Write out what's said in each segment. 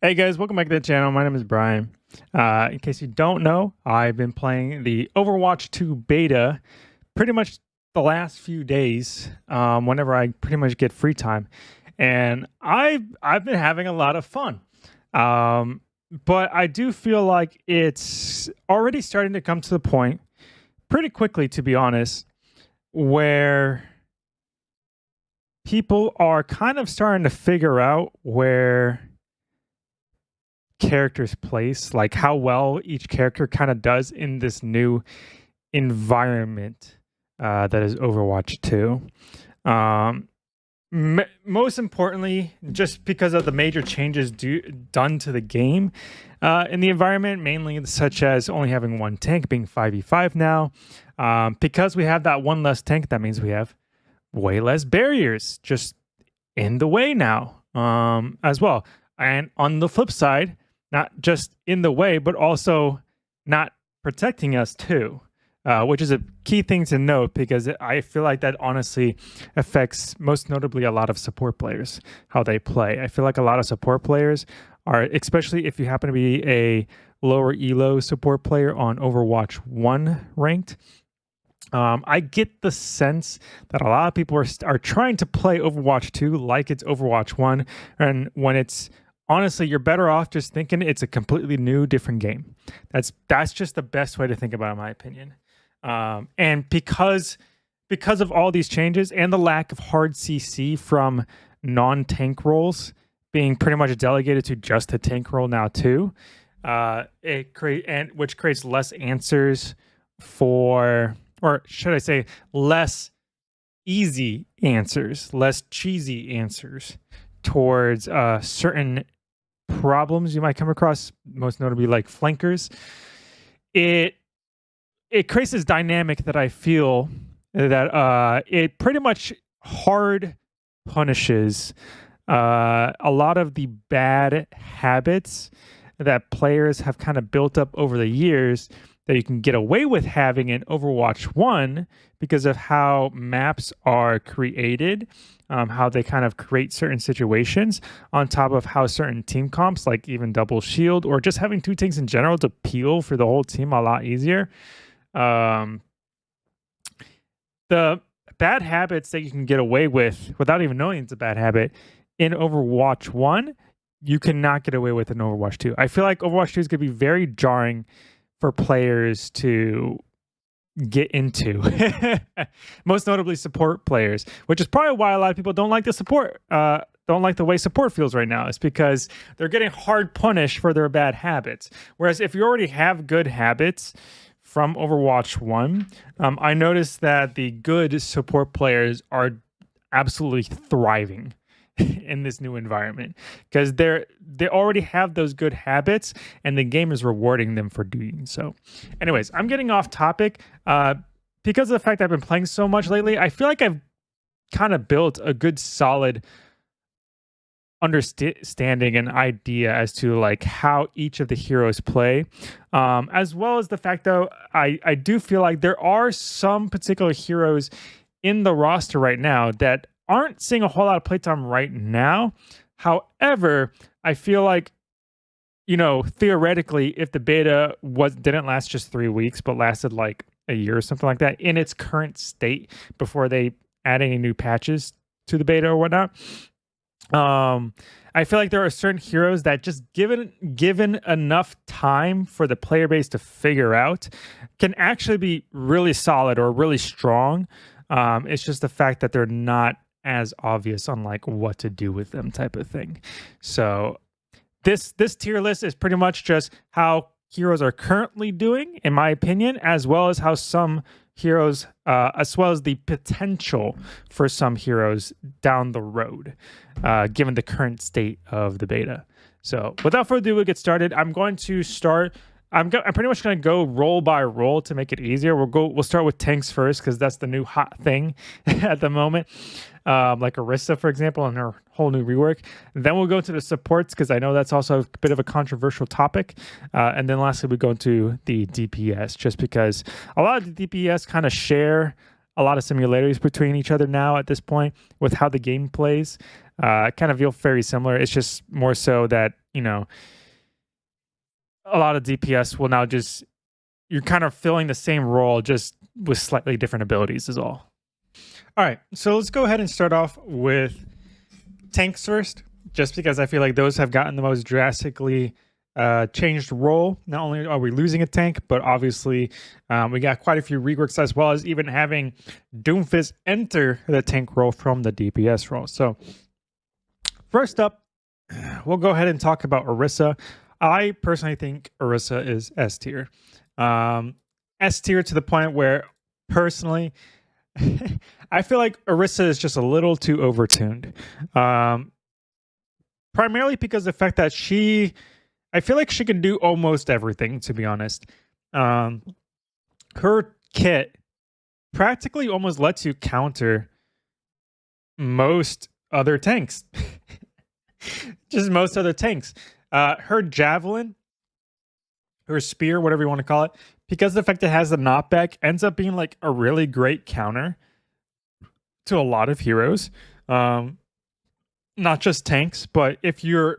Hey guys, welcome back to the channel. My name is Brian. In case you don't know, I've been playing the Overwatch 2 beta pretty much the last few days, whenever I pretty much get free time, and I've been having a lot of fun. But I do feel like it's already starting to come to the point, pretty quickly to be honest, where people are kind of starting to figure out where character's place, like how well each character kind of does in this new environment that is Overwatch 2. Most importantly, just because of the major changes done to the game in the environment, mainly such as only having one tank, being 5v5 now. Because we have that one less tank, that means we have way less barriers just in the way now as well. And on the flip side, not just in the way, but also not protecting us too, which is a key thing to note because I feel like that honestly affects most notably a lot of support players, how they play. I feel like a lot of support players are, especially if you happen to be a lower elo support player on Overwatch 1 ranked, I get the sense that a lot of people are trying to play Overwatch 2 like it's Overwatch 1, and when it's honestly, you're better off just thinking it's a completely new, different game. That's just the best way to think about it, in my opinion. And because of all these changes and the lack of hard CC from non-tank roles being pretty much delegated to just the tank role now too, which creates less answers for, or should I say, less easy answers, less cheesy answers towards certain problems you might come across, most notably like flankers. It creates this dynamic that I feel that it pretty much hard punishes a lot of the bad habits that players have kind of built up over the years that you can get away with having in Overwatch 1 because of how maps are created, how they kind of create certain situations, on top of how certain team comps, like even double shield or just having two tanks in general to peel for the whole team a lot easier. The bad habits that you can get away with without even knowing it's a bad habit in Overwatch 1, you cannot get away with in Overwatch 2. I feel like Overwatch 2 is going to be very jarring for players to get into, most notably support players, which is probably why a lot of people don't like the support, don't like the way support feels right now. It's because they're getting hard punished for their bad habits. Whereas if you already have good habits from Overwatch 1, I noticed that the good support players are absolutely thriving in this new environment because they already have those good habits and the game is rewarding them for doing so. Anyways, I'm getting off topic because of the fact that I've been playing so much lately. I feel like I've kind of built a good solid understanding and idea as to like how each of the heroes play, as well as the fact though I do feel like there are some particular heroes in the roster right now that aren't seeing a whole lot of playtime right now. However, I feel like, you know, theoretically, if the beta didn't last just 3 weeks, but lasted like a year or something like that in its current state before they add any new patches to the beta or whatnot, I feel like there are certain heroes that just given enough time for the player base to figure out can actually be really solid or really strong. It's just the fact that they're not as obvious on like what to do with them type of thing. So this tier list is pretty much just how heroes are currently doing, in my opinion, as well as how some heroes, as well as the potential for some heroes down the road, given the current state of the beta. So without further ado, we'll get started. I'm going to start. I'm pretty much going to go role by role to make it easier. We'll start with tanks first because that's the new hot thing at the moment. Like Orisa, for example, and her whole new rework. Then we'll go to the supports because I know that's also a bit of a controversial topic. And then lastly, we go into the DPS just because a lot of the DPS kind of share a lot of similarities between each other now at this point with how the game plays. kind of feel very similar. It's just more so that, you know, a lot of DPS will now just, you're kind of filling the same role just with slightly different abilities is all. All right, so let's go ahead and start off with tanks first, just because I feel like those have gotten the most drastically changed role. Not only are we losing a tank, but obviously we got quite a few reworks, as well as even having Doomfist enter the tank role from the DPS role. So first up, we'll go ahead and talk about Orisa. I personally think Orisa is S tier. S tier to the point where, personally, I feel like Orisa is just a little too overtuned. Primarily because of the fact that I feel like she can do almost everything, to be honest. Her kit practically almost lets you counter most other tanks. Just most other tanks. Her javelin, her spear, whatever you want to call it, because of the fact that it has the knockback, ends up being like a really great counter to a lot of heroes. Not just tanks, but if you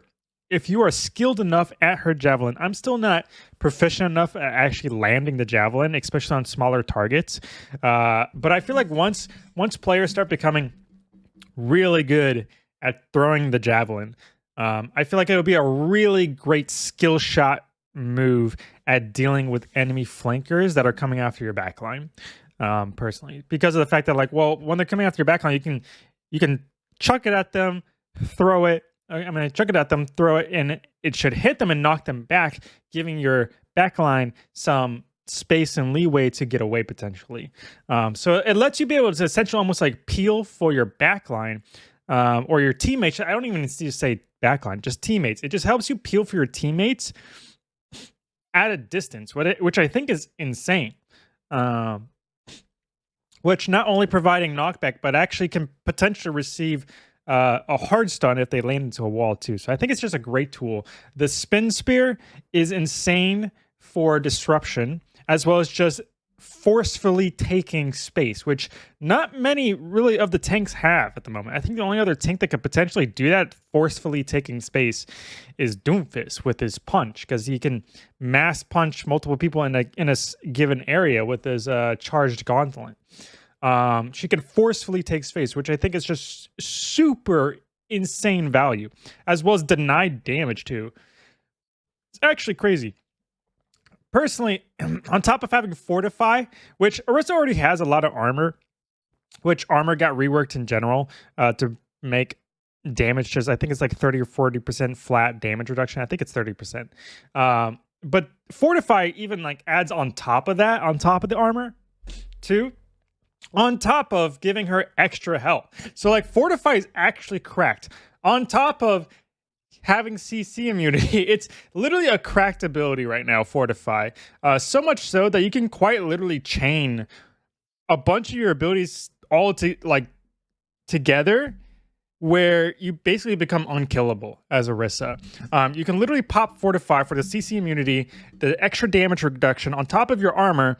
are skilled enough at her javelin, I'm still not proficient enough at actually landing the javelin, especially on smaller targets. But I feel like once players start becoming really good at throwing the javelin, I feel like it'll be a really great skill shot move at dealing with enemy flankers that are coming after your backline. Personally, because of the fact that, like, well, when they're coming after your backline, you can chuck it at them, throw it. I'm going to chuck it at them, throw it, and it should hit them and knock them back, giving your backline some space and leeway to get away potentially. So it lets you be able to essentially almost like peel for your backline or your teammates. I don't even need to say backline, just teammates. It just helps you peel for your teammates at a distance, which I think is insane. Which not only providing knockback, but actually can potentially receive a hard stun if they land into a wall too. So I think it's just a great tool. The spin spear is insane for disruption, as well as just forcefully taking space, which not many really of the tanks have at the moment. I think the only other tank that could potentially do that, forcefully taking space, is Doomfist with his punch, because he can mass punch multiple people in a given area with his charged gauntlet. She can forcefully take space, which I think is just super insane value, as well as denied damage too. It's actually crazy. Personally, on top of having Fortify, which Orisa already has a lot of armor, which armor got reworked in general to make damage just, I think it's like 30 or 40% flat damage reduction. I think it's 30%. But Fortify even like adds on top of that, on top of the armor too, on top of giving her extra health. So like Fortify is actually cracked. On top of having CC immunity, it's literally a cracked ability right now, Fortify. So much so that you can quite literally chain a bunch of your abilities all together, where you basically become unkillable as Orisa. You can literally pop Fortify for the CC immunity, the extra damage reduction on top of your armor,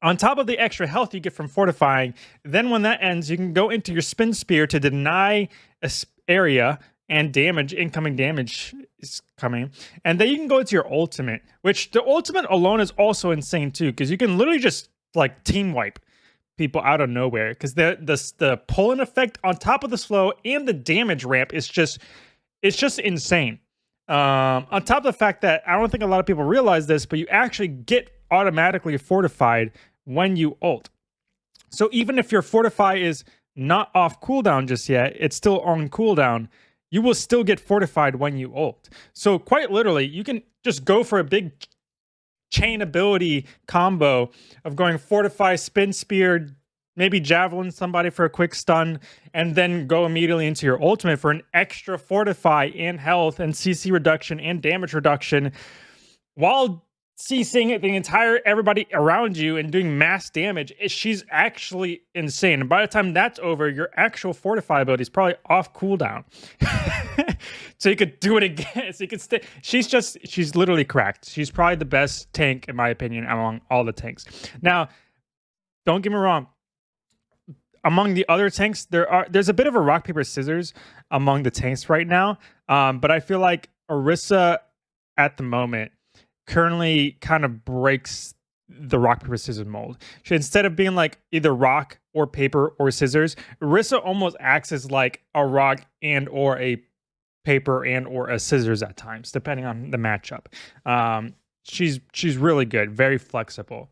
on top of the extra health you get from fortifying. Then when that ends, you can go into your spin spear to deny a area and damage, incoming damage is coming. And then you can go into your ultimate, which the ultimate alone is also insane too, because you can literally just like team wipe people out of nowhere, because the pull-in effect on top of the slow and the damage ramp is just insane. On top of the fact that I don't think a lot of people realize this, but you actually get automatically fortified when you ult. So even if your fortify is not off cooldown just yet, it's still on cooldown, you will still get fortified when you ult. So quite literally, you can just go for a big chain ability combo of going fortify, spin spear, maybe javelin somebody for a quick stun, and then go immediately into your ultimate for an extra fortify and health and CC reduction and damage reduction, while CCing the entire everybody around you and doing mass damage. She's actually insane. And by the time that's over, your actual fortify ability is probably off cooldown. So you could do it again. So you could stay. She's literally cracked. She's probably the best tank, in my opinion, among all the tanks. Now, don't get me wrong. among the other tanks, there's a bit of a rock paper scissors among the tanks right now. But I feel like Orisa at the moment currently kind of breaks the rock paper scissors mold. So instead of being like either rock or paper or scissors, Orisa almost acts as like a rock and or a paper and or a scissors at times, depending on the matchup. She's really good, very flexible.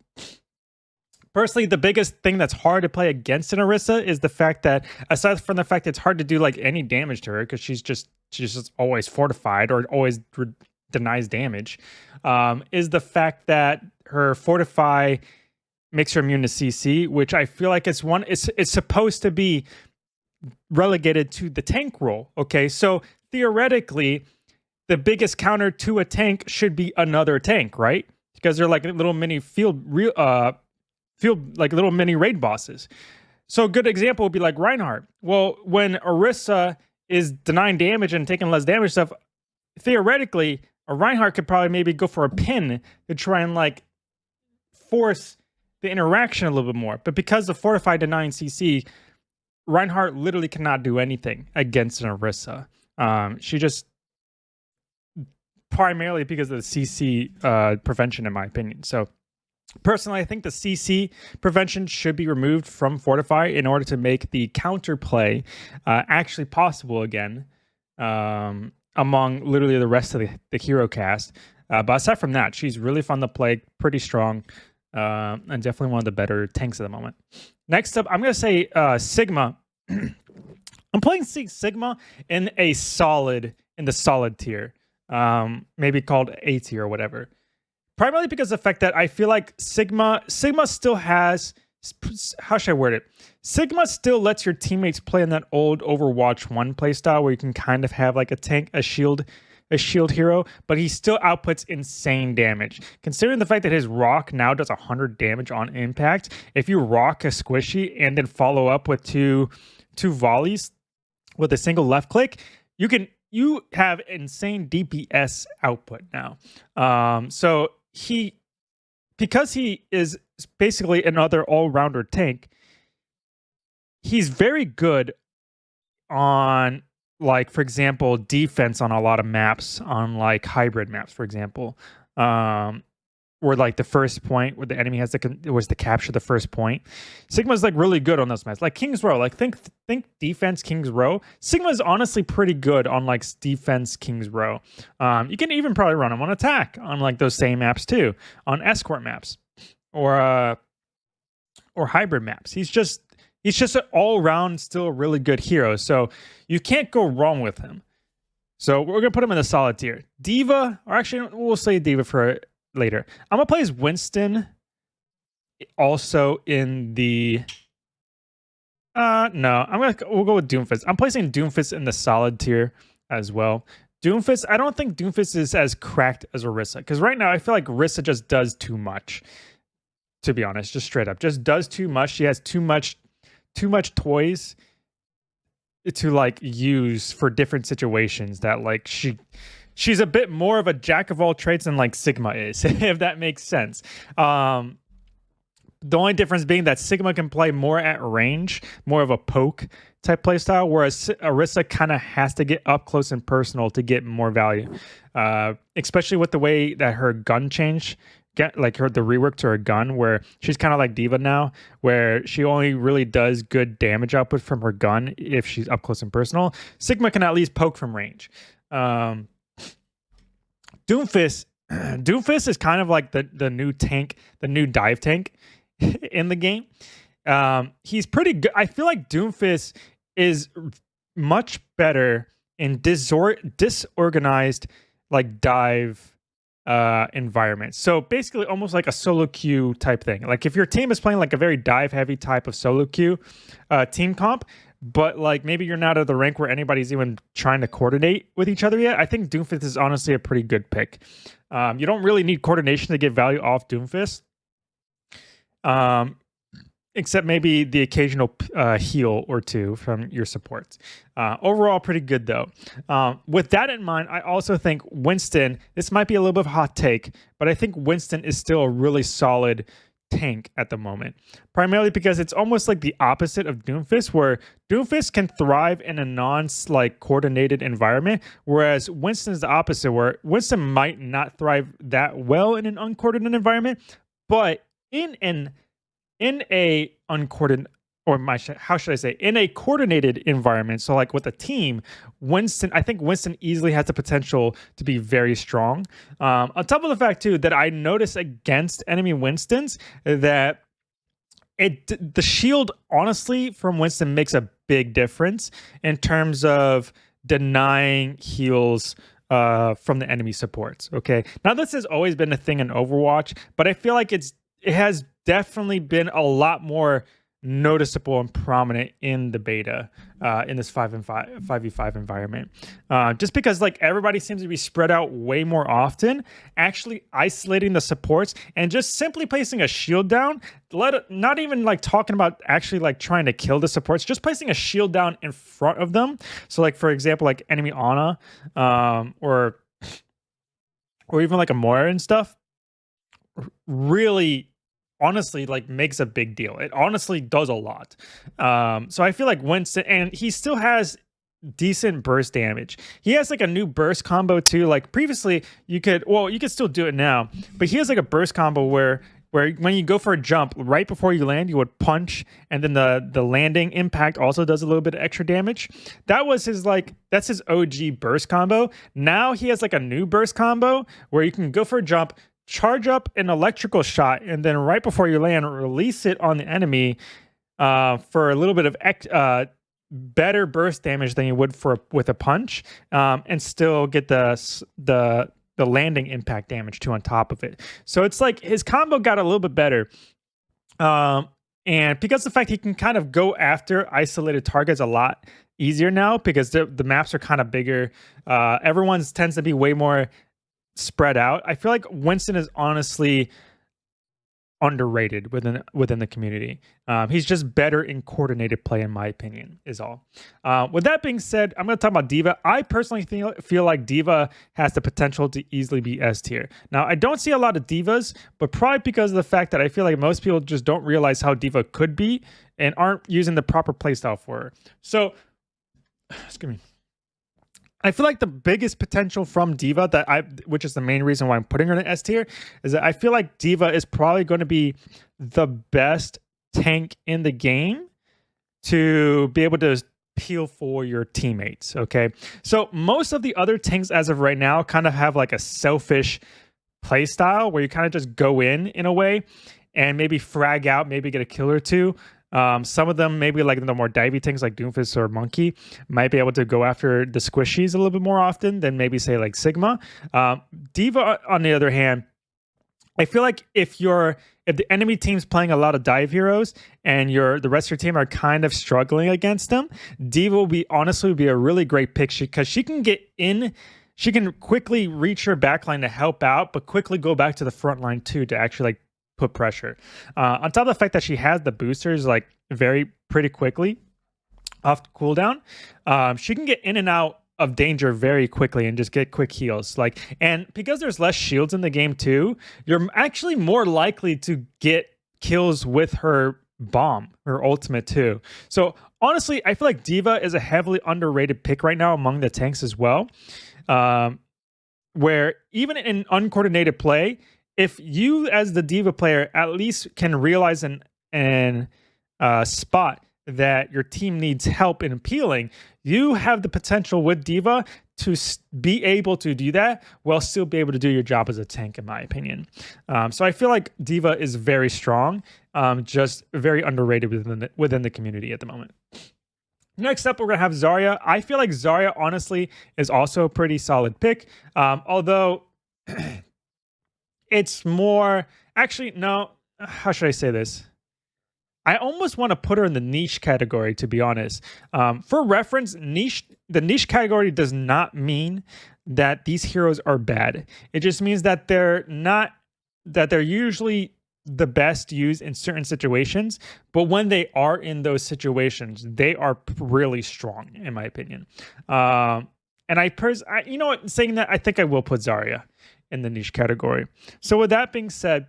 Personally, the biggest thing that's hard to play against an Orisa is the fact that, aside from the fact that it's hard to do like any damage to her because she's just always fortified or always denies damage, is the fact that her fortify makes her immune to CC, which I feel like it's supposed to be relegated to the tank role. Okay, so theoretically, the biggest counter to a tank should be another tank, right? Because they're like little mini field like little mini raid bosses. So a good example would be like Reinhardt. Well, when Orisa is denying damage and taking less damage stuff, theoretically, a Reinhardt could probably maybe go for a pin to try and like force the interaction a little bit more. But because of Fortify denying CC, Reinhardt literally cannot do anything against an Orisa. She just, primarily because of the CC prevention, in my opinion. So personally, I think the CC prevention should be removed from Fortify in order to make the counterplay actually possible again among literally the rest of the hero cast. But aside from that, she's really fun to play, pretty strong, and definitely one of the better tanks at the moment. Next up, I'm going to say Sigma. I'm playing Sigma in the solid tier, maybe called A tier or whatever. Primarily because of the fact that I feel like Sigma still has, how should I word it? Sigma still lets your teammates play in that old Overwatch 1 playstyle where you can kind of have like a tank, a shield hero, but he still outputs insane damage. Considering the fact that his rock now does 100 damage on impact, if you rock a squishy and then follow up with two volleys with a single left click, you have insane DPS output now. So because he is basically another all-rounder tank, he's very good on, like, for example, defense on a lot of maps, on like hybrid maps, for example, where like the first point where the enemy has to capture the first point. Sigma's like really good on those maps, like King's Row. Like think defense King's Row. Sigma's honestly pretty good on like defense King's Row. You can even probably run him on attack on like those same maps too, on escort maps or hybrid maps. He's just an all-around still a really good hero, so you can't go wrong with him. So we're gonna put him in the solid tier. Diva, or actually we'll say Diva for later. I'm gonna play as Winston also in the no, we'll go with Doomfist. I'm placing Doomfist in the solid tier as well. Doomfist, I don't think Doomfist is as cracked as Orisa, because right now I feel like Orisa just does too much, to be honest, just straight up. Just does too much. She has too much toys to like use for different situations that like she's a bit more of a jack of all trades than like Sigma is, if that makes sense. The only difference being that Sigma can play more at range, more of a poke type playstyle, whereas Orisa kind of has to get up close and personal to get more value, especially with the way that her gun changed. Get like the rework to her gun, where she's kind of like Diva now, where she only really does good damage output from her gun if she's up close and personal. Sigma can at least poke from range. Doomfist is kind of like the new tank, the new dive tank in the game. He's pretty good. I feel like Doomfist is much better in disorganized like dive environment. So basically almost like a solo queue type thing. Like if your team is playing like a very dive heavy type of solo queue team comp, but like maybe you're not at the rank where anybody's even trying to coordinate with each other yet, I think Doomfist is honestly a pretty good pick. You don't really need coordination to get value off Doomfist. Except maybe the occasional heal or two from your supports. Overall, pretty good though. With that in mind, I also think Winston, this might be a little bit of a hot take, but I think Winston is still a really solid tank at the moment, primarily because it's almost like the opposite of Doomfist, where Doomfist can thrive in a non-like coordinated environment, whereas Winston's the opposite, where Winston might not thrive that well in an uncoordinated environment, but in a uncoordinated, or how should I say, in a coordinated environment, so like with a team, I think Winston easily has the potential to be very strong. On top of the fact too that I notice against enemy Winstons that the shield honestly from Winston makes a big difference in terms of denying heals from the enemy supports. Okay, now this has always been a thing in Overwatch, but I feel like it has definitely been a lot more noticeable and prominent in the beta in this 5v5 environment, just because like everybody seems to be spread out way more often, actually isolating the supports and just simply placing a shield down, not even like talking about actually like trying to kill the supports, just placing a shield down in front of them. So like for example, like enemy Ana, or even like a Moira and stuff, really honestly like makes a big deal. It honestly does a lot. So I feel like Winston, and he still has decent burst damage. He has like a new burst combo too. Like previously you could still do it now, but he has like a burst combo where when you go for a jump, right before you land, you would punch, and then the landing impact also does a little bit of extra damage. That's his OG burst combo. Now he has like a new burst combo where you can go for a jump, charge up an electrical shot, and then right before you land, release it on the enemy for a little bit of better burst damage than you would with a punch, and still get the landing impact damage too on top of it. So it's like his combo got a little bit better. And because of the fact he can kind of go after isolated targets a lot easier now, because the maps are kind of bigger. Everyone's tends to be way more spread out. I feel like Winston is honestly underrated within the community. He's just better in coordinated play, in my opinion, is all. With that being said, I'm going to talk about D.Va. I personally feel like D.Va has the potential to easily be S tier. Now, I don't see a lot of D.Vas, but probably because of the fact that I feel like most people just don't realize how D.Va could be and aren't using the proper playstyle for her. So, excuse me. I feel like the biggest potential from D.Va which is the main reason why I'm putting her in S tier, is that I feel like D.Va is probably going to be the best tank in the game to be able to peel for your teammates. Okay, so most of the other tanks as of right now kind of have like a selfish play style where you kind of just go in a way and maybe frag out, maybe get a kill or two. Some of them, maybe like the more divey things like Doomfist or Monkey, might be able to go after the squishies a little bit more often than maybe say like Sigma. D.Va, on the other hand, I feel like if the enemy team's playing a lot of dive heroes and the rest of your team are kind of struggling against them, D.Va will be a really great pick because she can get in. She can quickly reach her backline to help out, but quickly go back to the front line too to actually like put pressure. On top of the fact that she has the boosters like pretty quickly off cooldown, she can get in and out of danger very quickly and just get quick heals. And because there's less shields in the game too, you're actually more likely to get kills with her bomb, her ultimate too. So honestly, I feel like D.Va is a heavily underrated pick right now among the tanks as well. Where even in uncoordinated play, if you as the D.Va player at least can realize and spot that your team needs help in peeling, you have the potential with D.Va to be able to do that while still be able to do your job as a tank, in my opinion. So I feel like D.Va is very strong, just very underrated within the community at the moment. Next up, we're going to have Zarya. I feel like Zarya, honestly, is also a pretty solid pick. Although it's more... Actually, no. How should I say this? I almost want to put her in the niche category, to be honest. For reference, the niche category does not mean that these heroes are bad. It just means that they're usually the best used in certain situations, but when they are in those situations, they are really strong, in my opinion. And you know what, saying that, I think I will put Zarya in the niche category. So with that being said,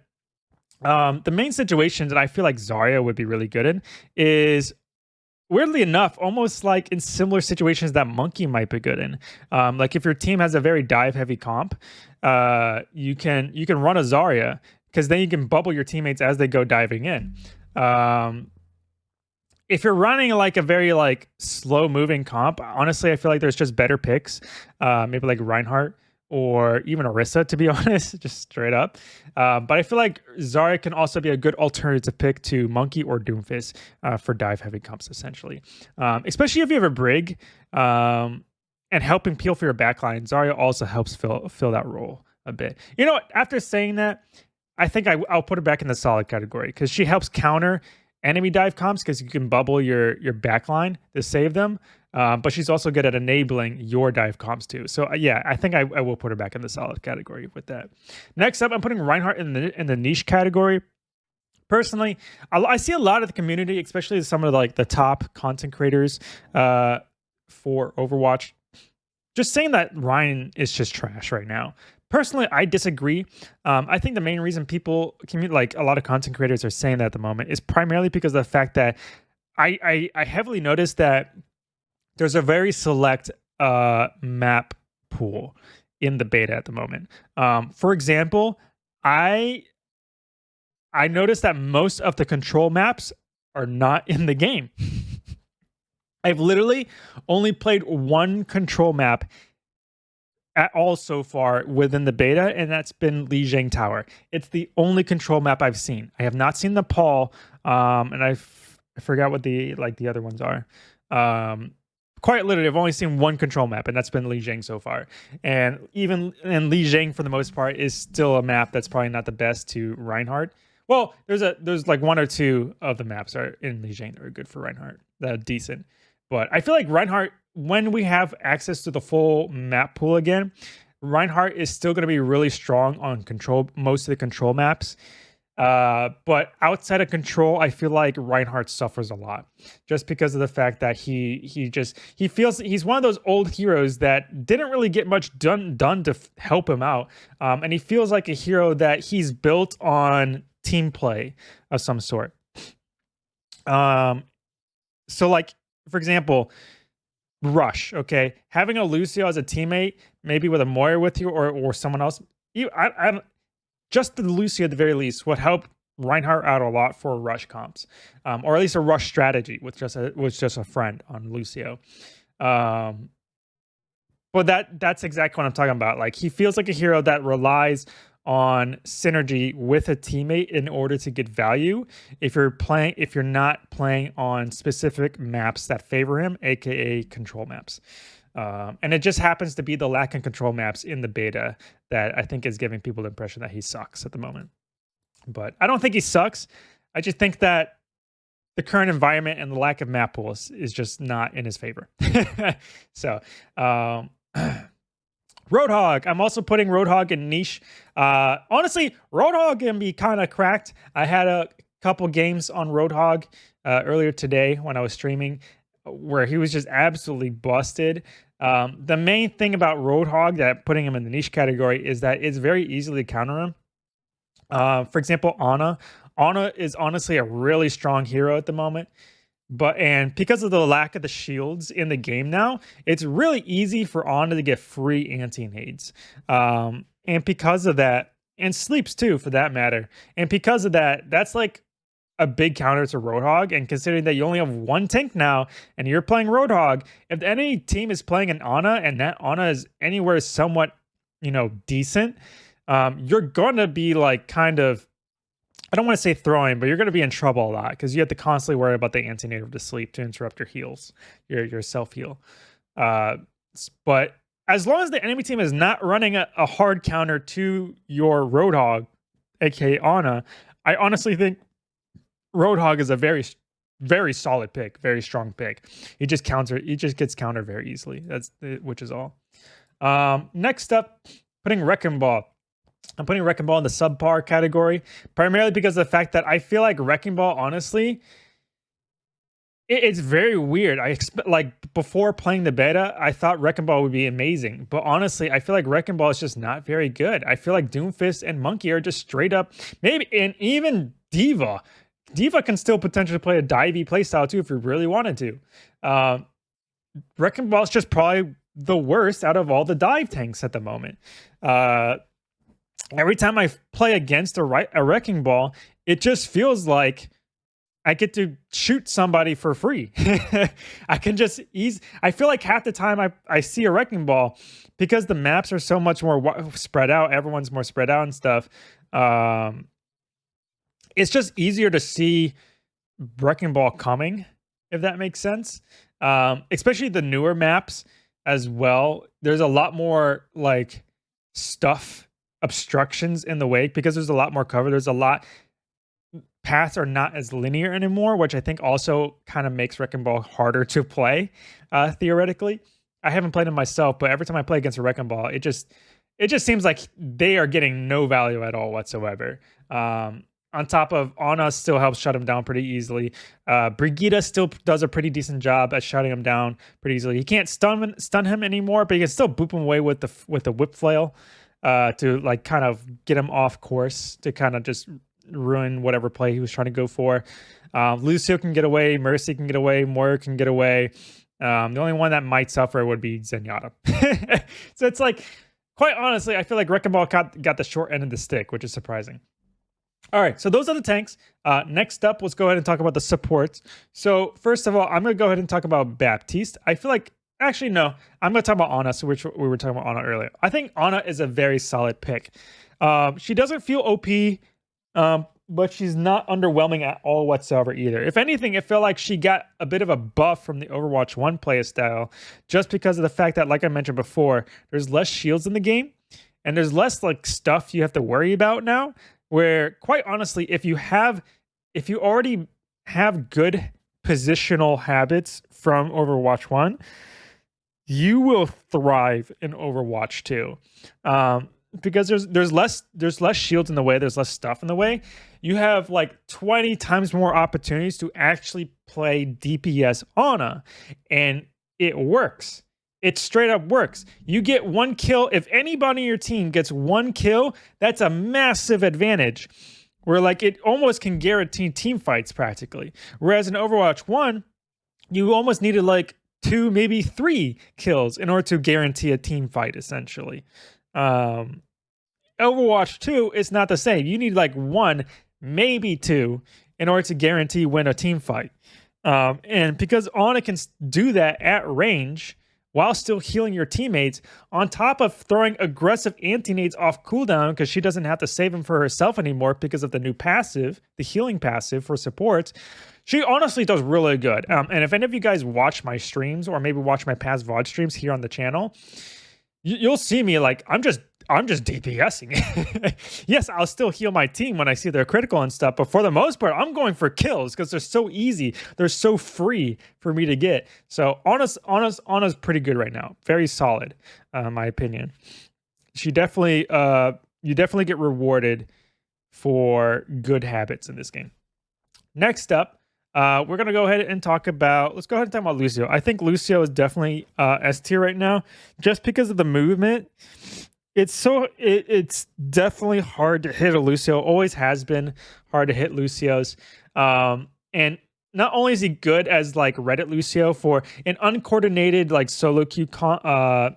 The main situation that I feel like Zarya would be really good in is, weirdly enough, almost like in similar situations that Monkey might be good in. Like if your team has a very dive heavy comp, you can run a Zarya, because then you can bubble your teammates as they go diving in. If you're running like a very like slow moving comp, honestly, I feel like there's just better picks. Maybe like Reinhardt or even Orisa, to be honest, just straight up. But I feel like Zarya can also be a good alternative pick to Monkey or Doomfist for dive heavy comps, essentially. Especially if you have a Brig and helping peel for your backline, Zarya also helps fill that role a bit. You know what? After saying that, I think I'll put her back in the solid category, because she helps counter enemy dive comps, because you can bubble your backline to save them. But she's also good at enabling your dive comps too. So yeah, I think I will put her back in the solid category with that. Next up, I'm putting Reinhardt in the niche category. Personally, I see a lot of the community, especially some of the top content creators for Overwatch, just saying that Ryan is just trash right now. Personally, I disagree. I think the main reason people, like a lot of content creators, are saying that at the moment is primarily because of the fact that I heavily noticed that there's a very select map pool in the beta at the moment. For example, I noticed that most of the control maps are not in the game. I've literally only played one control map at all so far within the beta, and that's been Lijiang Tower. It's the only control map I've seen. I have not seen the Paul, and I forgot what the other ones are. Quite literally, I've only seen one control map, and that's been Lijiang so far. And even Lijiang, for the most part, is still a map that's probably not the best to Reinhardt. Well, there's like one or two of the maps are in Lijiang that are good for Reinhardt, that are decent. But I feel like Reinhardt, when we have access to the full map pool again, Reinhardt is still going to be really strong on most of the control maps. But outside of control, I feel like Reinhardt suffers a lot, just because of the fact that he feels he's one of those old heroes that didn't really get much done to help him out. And he feels like a hero that he's built on team play of some sort. So like, for example, Rush, okay, having a Lucio as a teammate, maybe with a Moira with you or someone else, just the Lucio at the very least would help Reinhardt out a lot for Rush comps, or at least a Rush strategy with just a friend on Lucio. But that's exactly what I'm talking about. Like, he feels like a hero that relies on synergy with a teammate in order to get value. If you're not playing on specific maps that favor him, aka control maps. And it just happens to be the lack of control maps in the beta that I think is giving people the impression that he sucks at the moment. But I don't think he sucks. I just think that the current environment and the lack of map pools is just not in his favor. So, Roadhog. I'm also putting Roadhog in niche. Honestly, Roadhog can be kind of cracked. I had a couple games on Roadhog earlier today when I was streaming, where he was just absolutely busted. The main thing about Roadhog that putting him in the niche category is that it's very easily to counter him. For example, Ana. Ana is honestly a really strong hero at the moment. And because of the lack of the shields in the game now, it's really easy for Ana to get free anti-nades. And because of that, and sleeps too, for that matter. And because of that, that's like a big counter to Roadhog. And considering that you only have one tank now, and you're playing Roadhog, if any team is playing an Ana, and that Ana is anywhere somewhat, decent, you're gonna be like kind of, I don't want to say throwing, but you're going to be in trouble a lot, because you have to constantly worry about the anti-nade of the sleep to interrupt your heals, your self-heal. But as long as the enemy team is not running a hard counter to your Roadhog, aka Ana, I honestly think Roadhog is a very, very solid pick, very strong pick. He just gets countered very easily. Which is all. Next up, putting Wrecking Ball. I'm putting Wrecking Ball in the subpar category, primarily because of the fact that I feel like Wrecking Ball, honestly, It's very weird. I expect, like, before playing the beta, I thought Wrecking Ball would be amazing, but honestly, I feel like Wrecking Ball is just not very good. I feel like Doomfist and Monkey are just straight up, maybe, and even Diva. Diva can still potentially play a divey playstyle too if you really wanted to. Wrecking Ball is just probably the worst out of all the dive tanks at the moment. Every time I play against a Wrecking Ball, it just feels like I get to shoot somebody for free. I can just I feel like half the time I see a Wrecking Ball, because the maps are so much more spread out. Everyone's more spread out and stuff. It's just easier to see Wrecking Ball coming, if that makes sense. Especially the newer maps as well. There's a lot more like stuff, obstructions in the way, because there's a lot more cover. There's a lot. Paths are not as linear anymore, which I think also kind of makes Wrecking Ball harder to play, theoretically. I haven't played it myself, but every time I play against a Wrecking Ball, it just seems like they are getting no value at all whatsoever. On top of, Ana still helps shut him down pretty easily. Brigitte still does a pretty decent job at shutting him down pretty easily. He can't stun him anymore, but he can still boop him away with the whip flail to like kind of get him off course, to kind of just ruin whatever play he was trying to go for. Lucio can get away, Mercy can get away, Moira can get away. The only one that might suffer would be Zenyatta. So it's like, quite honestly, I feel like Wrecking Ball got the short end of the stick, which is surprising. All right, so those are the tanks. Next up, let's go ahead and talk about the supports. So first of all, I'm going to go ahead and talk about Baptiste. I feel like, actually, no, I'm going to talk about Ana, so which we were talking about Ana earlier. I think Ana is a very solid pick. She doesn't feel OP, but she's not underwhelming at all whatsoever either. If anything, it felt like she got a bit of a buff from the Overwatch 1 playstyle, just because of the fact that, like I mentioned before, there's less shields in the game, and there's less like stuff you have to worry about now, where quite honestly, if you already have good positional habits from Overwatch 1, you will thrive in Overwatch 2. Because there's less shields in the way, there's less stuff in the way. You have like 20 times more opportunities to actually play DPS Ana, and it works. It straight up works. You get one kill. If anybody on your team gets one kill, that's a massive advantage. Where like it almost can guarantee team fights practically. Whereas in Overwatch 1, you almost needed like 2, maybe 3 kills in order to guarantee a team fight, essentially. Overwatch 2 is not the same. You need like 1, maybe 2 in order to guarantee win a team fight. And because Ana can do that at range while still healing your teammates, on top of throwing aggressive anti-nades off cooldown, because she doesn't have to save them for herself anymore because of the new passive, the healing passive for supports, she honestly does really good. And if any of you guys watch my streams, or maybe watch my past VOD streams here on the channel, you'll see me like, I'm just DPSing. Yes, I'll still heal my team when I see they're critical and stuff, but for the most part, I'm going for kills because they're so easy. They're so free for me to get. So Ana's pretty good right now. Very solid, in my opinion. She definitely, you definitely get rewarded for good habits in this game. Next up, we're going to go ahead and let's go ahead and talk about Lucio. I think Lucio is definitely S tier right now, just because of the movement. It's definitely hard to hit a Lucio. Always has been hard to hit Lucios. And not only is he good as like Reddit Lucio for an uncoordinated like solo queue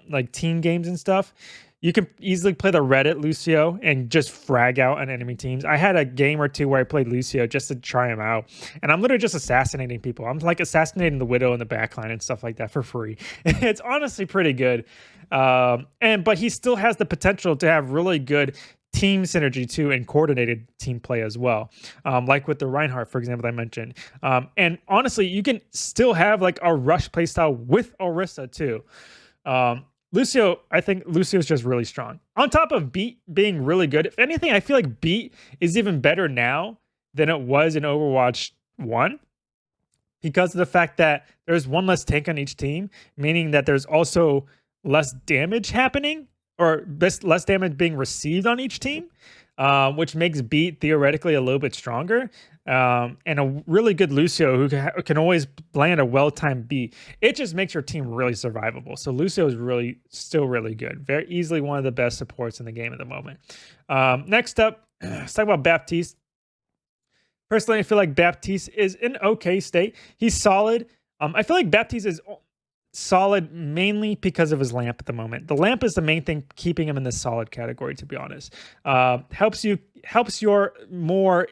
like team games and stuff, you can easily play the Reddit Lucio and just frag out on enemy teams. I had a game or two where I played Lucio just to try him out, and I'm literally just assassinating people. I'm like assassinating the Widow in the backline and stuff like that for free. It's honestly pretty good. But he still has the potential to have really good team synergy too, and coordinated team play as well. Like with the Reinhardt, for example, that I mentioned. And honestly, you can still have like a rush playstyle with Orisa too. Lucio, I think Lucio is just really strong. On top of Beat being really good, if anything, I feel like Beat is even better now than it was in Overwatch 1, because of the fact that there's one less tank on each team, meaning that there's also less damage happening, or less damage being received on each team. which makes Beat theoretically a little bit stronger. And a really good Lucio who can always land a well-timed beat. It just makes your team really survivable. So Lucio is still really good. Very easily one of the best supports in the game at the moment. Next up, let's talk about Baptiste. Personally, I feel like Baptiste is in okay state. He's solid. I feel like Baptiste is solid mainly because of his lamp at the moment. The lamp is the main thing keeping him in the solid category, to be honest. Helps your more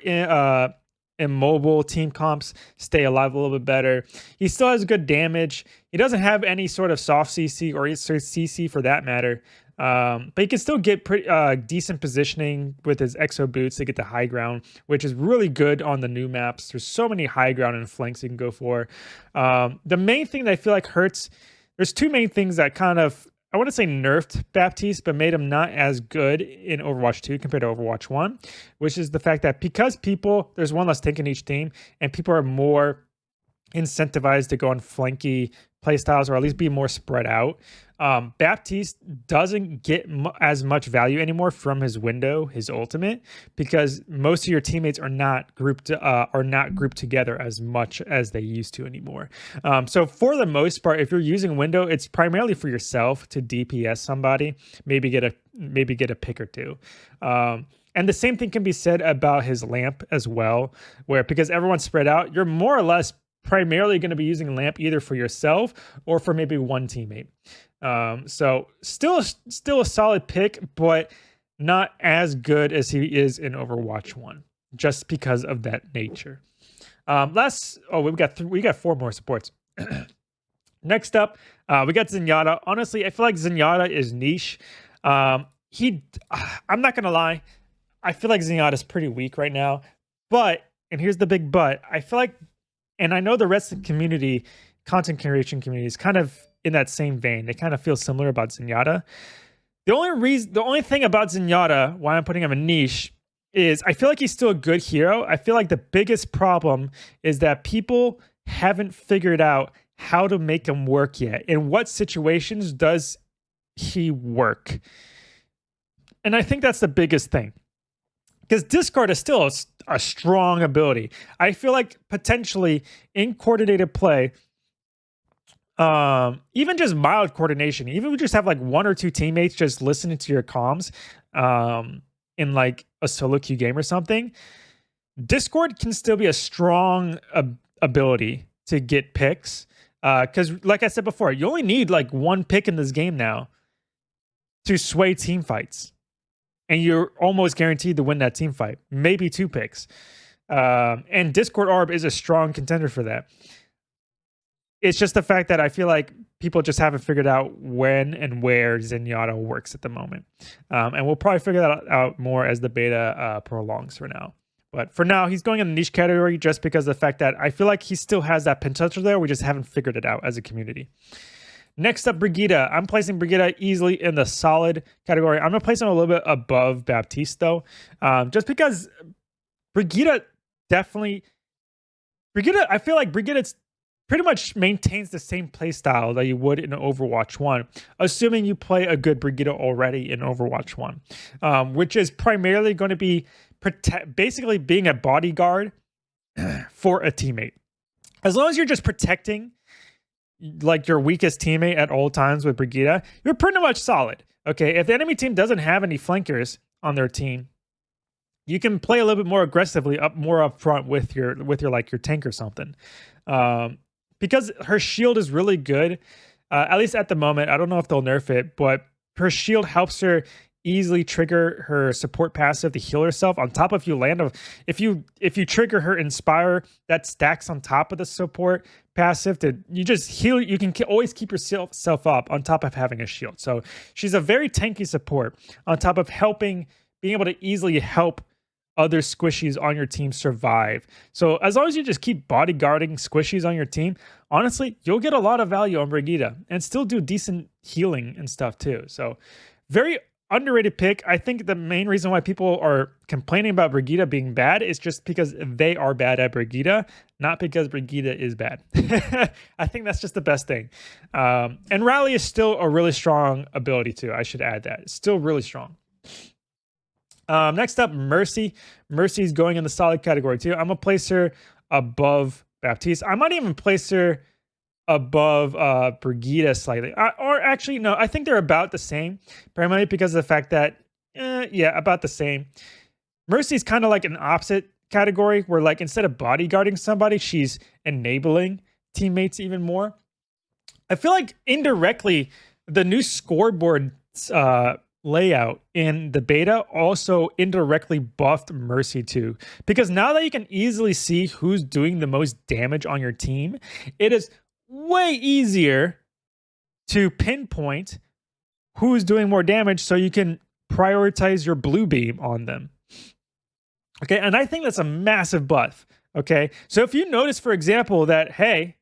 immobile team comps stay alive a little bit better. He still has good damage. He doesn't have any sort of soft CC or CC for that matter. But he can still get pretty decent positioning with his exo boots to get the high ground, which is really good on the new maps. There's so many high ground and flanks you can go for. The main thing that I feel like hurts, there's two main things that kind of, I want to say nerfed Baptiste, but made him not as good in Overwatch 2 compared to Overwatch 1, which is the fact that because there's one less tank in each team, and people are more incentivized to go on flanky playstyles or at least be more spread out. Baptiste doesn't get as much value anymore from his window, his ultimate, because most of your teammates are not grouped together as much as they used to anymore. So for the most part, if you're using window, it's primarily for yourself to DPS somebody, maybe get a pick or two. And the same thing can be said about his lamp as well, where because everyone's spread out, you're more or less primarily going to be using lamp either for yourself or for maybe one teammate. So still a solid pick, but not as good as he is in Overwatch 1, just because of that nature. We got 4 more supports. Next up, we got Zenyatta. Honestly, I feel like Zenyatta is niche. I'm not gonna lie, I feel like Zenyatta is pretty weak right now. But, and here's the big but, I feel like, and I know the rest of the community, content creation community, is kind of in that same vein. They kind of feel similar about Zenyatta. The only thing about Zenyatta, why I'm putting him in niche, is I feel like he's still a good hero. I feel like the biggest problem is that people haven't figured out how to make him work yet. In what situations does he work? And I think that's the biggest thing. Because Discord is still a strong ability. I feel like potentially in coordinated play, even just mild coordination, even if we just have like 1 or 2 teammates just listening to your comms in like a solo queue game or something, Discord can still be a strong ability to get picks. Because like I said before, you only need like 1 pick in this game now to sway team fights. And you're almost guaranteed to win that team fight. Maybe 2 picks. And Discord Orb is a strong contender for that. It's just the fact that I feel like people just haven't figured out when and where Zenyatta works at the moment. And we'll probably figure that out more as the beta prolongs for now. But for now, he's going in the niche category just because of the fact that I feel like he still has that potential there. We just haven't figured it out as a community. Next up, Brigitte. I'm placing Brigitte easily in the solid category. I'm going to place him a little bit above Baptiste, though. Just because Brigitte, I feel like Brigitte pretty much maintains the same play style that you would in Overwatch 1, assuming you play a good Brigitte already in Overwatch 1, which is primarily going to be basically being a bodyguard for a teammate. As long as you're just protecting like your weakest teammate at all times with Brigitte, you're pretty much solid. Okay, if the enemy team doesn't have any flankers on their team, you can play a little bit more aggressively, more up front with your like your tank or something. Because her shield is really good, at least at the moment. I don't know if they'll nerf it, but her shield helps her easily trigger her support passive to heal herself. On top of if you trigger her inspire, that stacks on top of the support passive to you just heal. You can always keep yourself up on top of having a shield. So she's a very tanky support on top of being able to easily help other squishies on your team survive. So as long as you just keep bodyguarding squishies on your team, honestly, you'll get a lot of value on Brigitte and still do decent healing and stuff too. So very underrated pick. I think the main reason why people are complaining about Brigitte being bad is just because they are bad at Brigitte, not because Brigitte is bad. I think that's just the best thing. And Rally is still a really strong ability too. I should add that. It's still really strong. Next up, Mercy. Mercy's going in the solid category too. I'm gonna place her above Baptiste. I might even place her above Brigitte slightly. Or actually, no, I think they're about the same, primarily because of the fact that, yeah, about the same. Mercy's kind of like an opposite category where, like, instead of bodyguarding somebody, she's enabling teammates even more. I feel like indirectly, the new scoreboard layout in the beta also indirectly buffed Mercy too, because now that you can easily see who's doing the most damage on your team, it is way easier to pinpoint who's doing more damage so you can prioritize your blue beam on them. Okay, and I think that's a massive buff. Okay, so if you notice, for example, that, hey,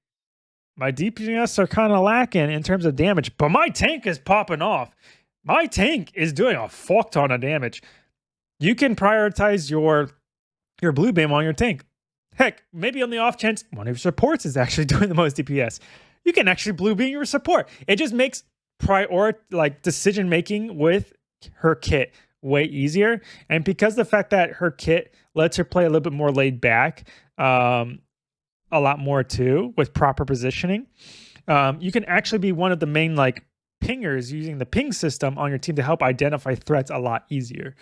my DPS are kind of lacking in terms of damage, but my tank is popping off, my tank is doing a fuck ton of damage, you can prioritize your blue beam on your tank. Heck, maybe on the off chance one of your supports is actually doing the most DPS, you can actually blue beam your support. It just makes decision making with her kit way easier. And because the fact that her kit lets her play a little bit more laid back, a lot more too, with proper positioning, you can actually be one of the main pingers using the ping system on your team to help identify threats a lot easier,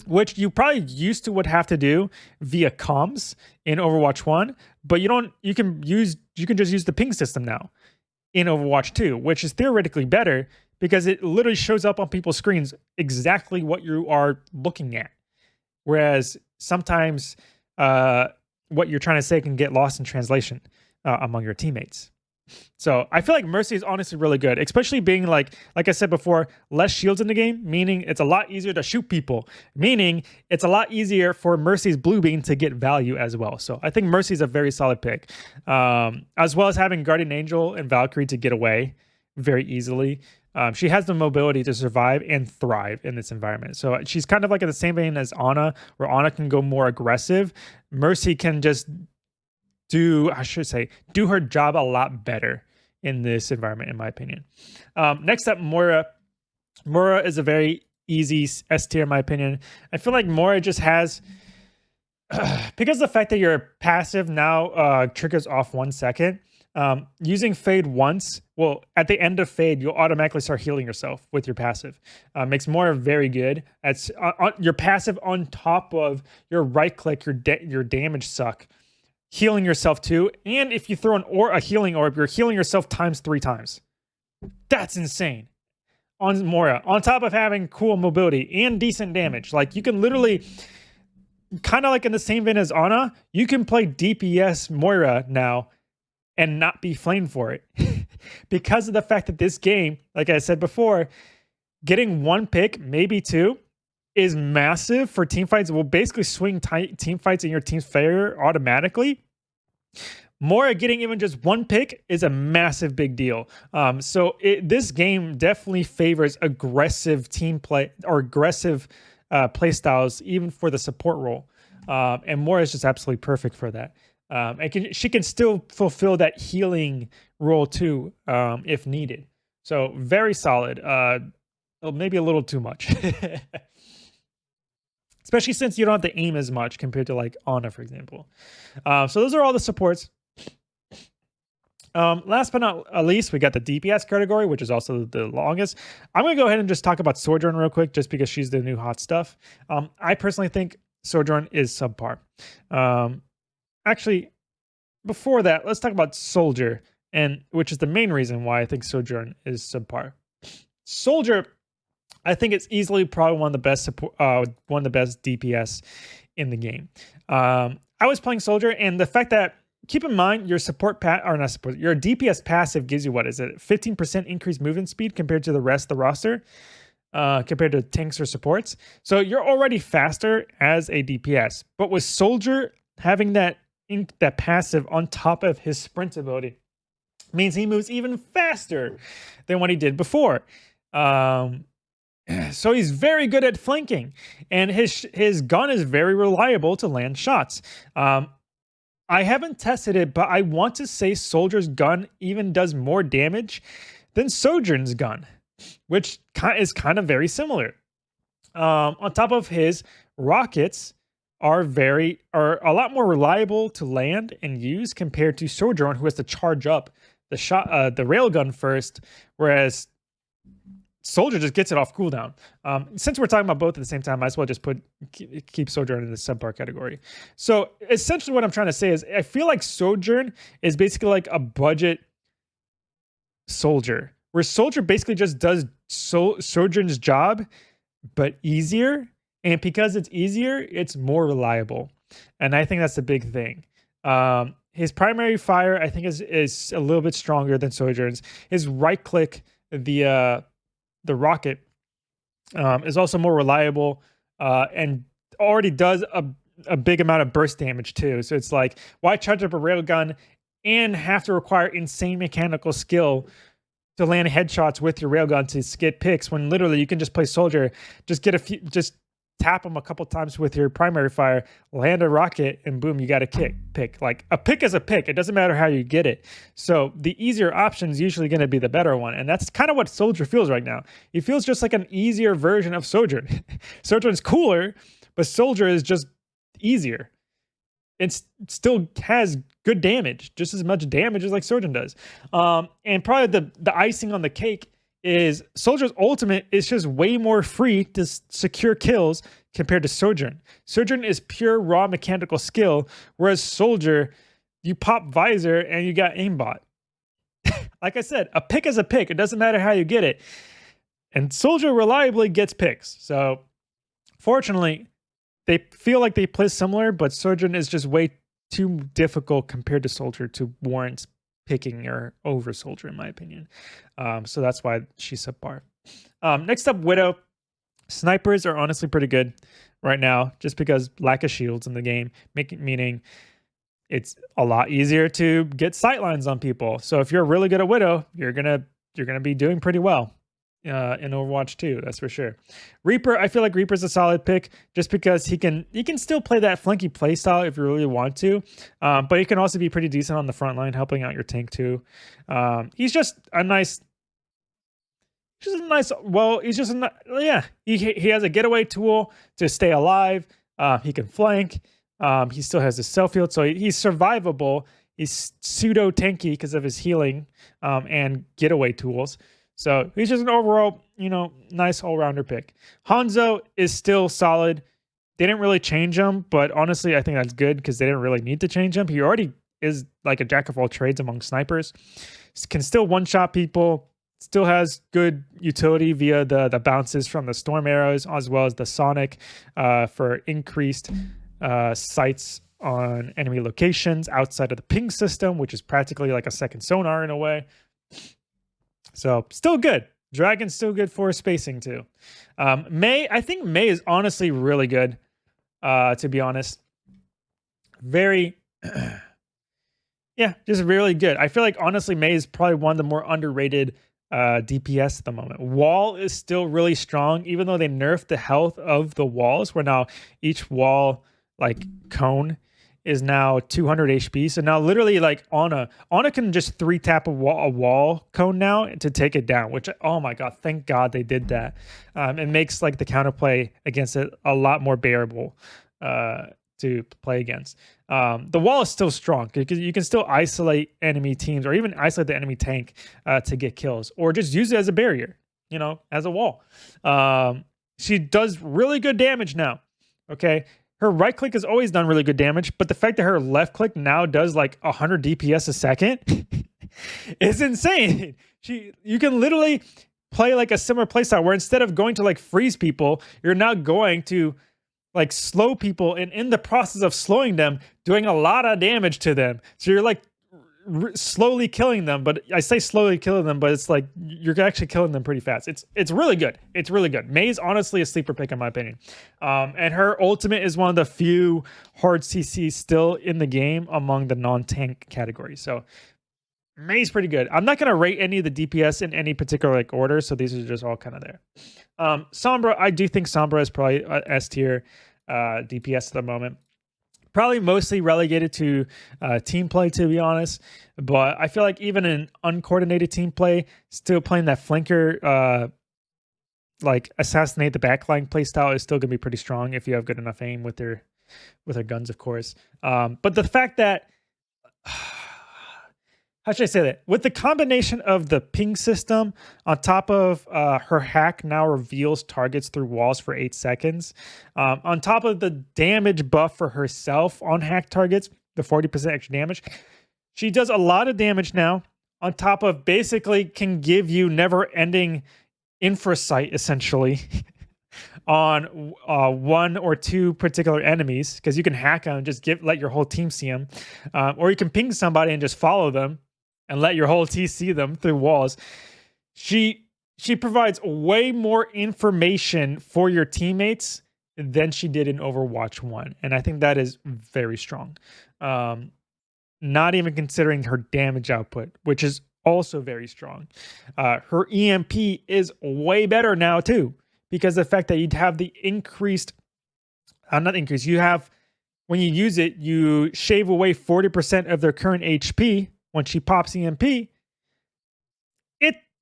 which you probably used to would have to do via comms in Overwatch 1, but you can just use the ping system now in Overwatch 2, which is theoretically better because it literally shows up on people's screens exactly what you are looking at, whereas sometimes what you're trying to say can get lost in translation among your teammates. So I feel like Mercy is honestly really good, especially being like I said before, less shields in the game, meaning it's a lot easier to shoot people, meaning it's a lot easier for Mercy's blue beam to get value as well. So I think Mercy's a very solid pick, as well as having Guardian Angel and Valkyrie to get away very easily. She has the mobility to survive and thrive in this environment. So she's kind of like in the same vein as Ana, where Ana can go more aggressive. Mercy can just do her job a lot better in this environment, in my opinion. Next up, Moira. Moira is a very easy S tier, in my opinion. I feel like Moira just has, because of the fact that your passive now triggers off 1 second, using Fade once, well, at the end of Fade, you'll automatically start healing yourself with your passive. Makes Moira very good. That's your passive on top of your right click, your damage suck, healing yourself too. And if you throw a healing orb, you're healing yourself times 3 times. That's insane. On Moira, on top of having cool mobility and decent damage, like you can literally, kind of like in the same vein as Ana, you can play DPS Moira now and not be flamed for it. Because of the fact that this game, like I said before, getting 1 pick, maybe 2, is massive for team fights. It will basically swing team fights in your team's favor automatically. Moira getting even just 1 pick is a massive big deal. So this game definitely favors aggressive team play or aggressive play styles, even for the support role. And Moira is just absolutely perfect for that. And she can still fulfill that healing role too, if needed. So very solid. Maybe a little too much. Especially since you don't have to aim as much compared to like Ana, for example. So those are all the supports. Last but not least, we got the DPS category, which is also the longest. I'm going to go ahead and just talk about Sojourn real quick, just because she's the new hot stuff. I personally think Sojourn is subpar. Actually, before that, let's talk about Soldier, which is the main reason why I think Sojourn is subpar. Soldier, I think it's easily probably one of the best DPS in the game. I was playing Soldier, and the fact that, keep in mind, your your DPS passive gives you, what is it, 15% increased movement speed compared to the rest of the roster, compared to tanks or supports. So you're already faster as a DPS, but with Soldier having that passive on top of his sprint ability means he moves even faster than what he did before. So he's very good at flanking, and his gun is very reliable to land shots. I haven't tested it, but I want to say Soldier's gun even does more damage than Sojourn's gun, which is kind of very similar. On top of his rockets are a lot more reliable to land and use compared to Sojourn, who has to charge up the railgun first, whereas Soldier just gets it off cooldown. Since we're talking about both at the same time, I might as well just keep Sojourn in the subpar category. So essentially what I'm trying to say is I feel like Sojourn is basically like a budget soldier, where Soldier basically just does Sojourn's job, but easier. And because it's easier, it's more reliable. And I think that's the big thing. His primary fire, I think, is a little bit stronger than Sojourn's. His right click, the rocket, is also more reliable and already does a big amount of burst damage too. So it's like, why charge up a railgun and have to require insane mechanical skill to land headshots with your railgun to get picks, when literally you can just play Soldier, just tap them a couple times with your primary fire, land a rocket, and boom, you got a pick. Like, a pick is a pick. It doesn't matter how you get it. So the easier option is usually going to be the better one. And that's kind of what Soldier feels right now. He feels just like an easier version of Sojourn. Sojourn's cooler, but Soldier is just easier. It still has good damage, just as much damage as like Sojourn does. And probably the icing on the cake is Soldier's ultimate is just way more free to secure kills compared to Sojourn. Sojourn is pure raw mechanical skill, whereas Soldier, you pop visor and you got aimbot. Like I said, a pick is a pick. It doesn't matter how you get it. And Soldier reliably gets picks. So fortunately, they feel like they play similar, but Sojourn is just way too difficult compared to Soldier to warrant picking her over Soldier, in my opinion. So that's why she's subpar. Next up, Widow. Snipers are honestly pretty good right now, just because lack of shields in the game, meaning it's a lot easier to get sightlines on people. So if you're really good at Widow, you're gonna be doing pretty well in Overwatch 2, that's for sure. Reaper, I feel like Reaper's a solid pick just because he can still play that flanky playstyle if you really want to, but he can also be pretty decent on the front line, helping out your tank too. He's just a nice. He has a getaway tool to stay alive. He can flank. He still has his self heal, so he's survivable. He's pseudo tanky because of his healing and getaway tools. So he's just an overall, nice all-rounder pick. Hanzo is still solid. They didn't really change him, but honestly, I think that's good because they didn't really need to change him. He already is like a jack of all trades among snipers. Can still one-shot people. Still has good utility via the bounces from the storm arrows, as well as the sonic for increased sights on enemy locations outside of the ping system, which is practically like a second sonar in a way. So still good. Dragon's still good for spacing too. I think Mei is honestly really good, to be honest. Very, just really good. I feel like honestly Mei is probably one of the more underrated DPS at the moment. Wall is still really strong, even though they nerfed the health of the walls, where now each wall cone is now 200 HP. So now literally Ana can just 3-tap a wall cone now to take it down, which, oh my God, thank God they did that. It makes the counterplay against it a lot more bearable to play against. The wall is still strong because you can still isolate enemy teams or even isolate the enemy tank to get kills, or just use it as a barrier, as a wall. She does really good damage now. Okay. Her right click has always done really good damage, but the fact that her left click now does 100 DPS a second is insane. You can literally play a similar playstyle where instead of going to freeze people, you're now going to slow people, and in the process of slowing them, doing a lot of damage to them. So you're slowly killing them, but I say slowly killing them, but it's you're actually killing them pretty fast. It's really good. It's really good. Mei's honestly a sleeper pick in my opinion. And her ultimate is one of the few hard CCs still in the game among the non-tank categories. So Mei's pretty good. I'm not going to rate any of the DPS in any particular order, so these are just all kind of there. Sombra, I do think Sombra is probably S tier DPS at the moment. Probably mostly relegated to team play, to be honest. But I feel like even in uncoordinated team play, still playing that flanker like assassinate the backline playstyle is still gonna be pretty strong if you have good enough aim with her guns, of course. But the fact that how should I say that? With the combination of the ping system on top of her hack now reveals targets through walls for 8 seconds, on top of the damage buff for herself on hack targets, the 40% extra damage, she does a lot of damage now. On top of basically can give you never-ending infrasight essentially on 1 or 2 particular enemies, because you can hack them and just let your whole team see them, or you can ping somebody and just follow them and let your whole team see them through walls. She provides way more information for your teammates than she did in Overwatch 1, and I think that is very strong. Not even considering her damage output, which is also very strong. Her EMP is way better now too, because the fact that you'd have the increased, you have, when you use it, you shave away 40% of their current HP when she pops EMP.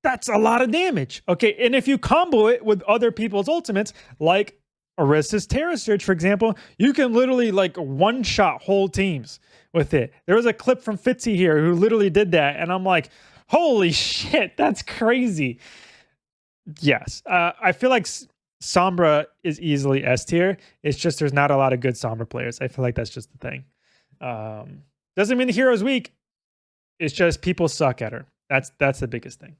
That's a lot of damage. Okay, and if you combo it with other people's ultimates, like Orisa's Terror Surge, for example, you can literally like one-shot whole teams with it. There was a clip from Fitzy here who literally did that, and I'm like, holy shit, that's crazy. Yes, I feel like Sombra is easily S tier. It's just there's not a lot of good Sombra players. I feel like that's just the thing. Doesn't mean the hero's weak. It's just people suck at her. That's the biggest thing.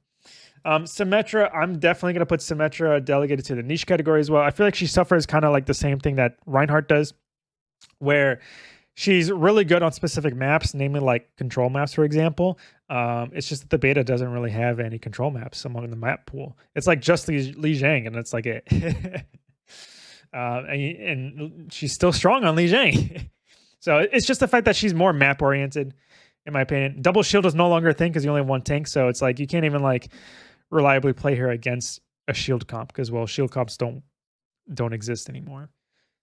Symmetra, I'm definitely going to put Symmetra delegated to the niche category as well. I feel like she suffers kind of like the same thing that Reinhardt does, where she's really good on specific maps, namely like control maps, for example. It's just that the beta doesn't really have any control maps among the map pool. It's like just Li Zhang, and it's like it. And she's still strong on Li Zhang. So it's just the fact that she's more map oriented, in my opinion. Double shield is no longer a thing because you only have one tank, so it's like you can't even like reliably play her against a shield comp, because well, shield comps don't exist anymore.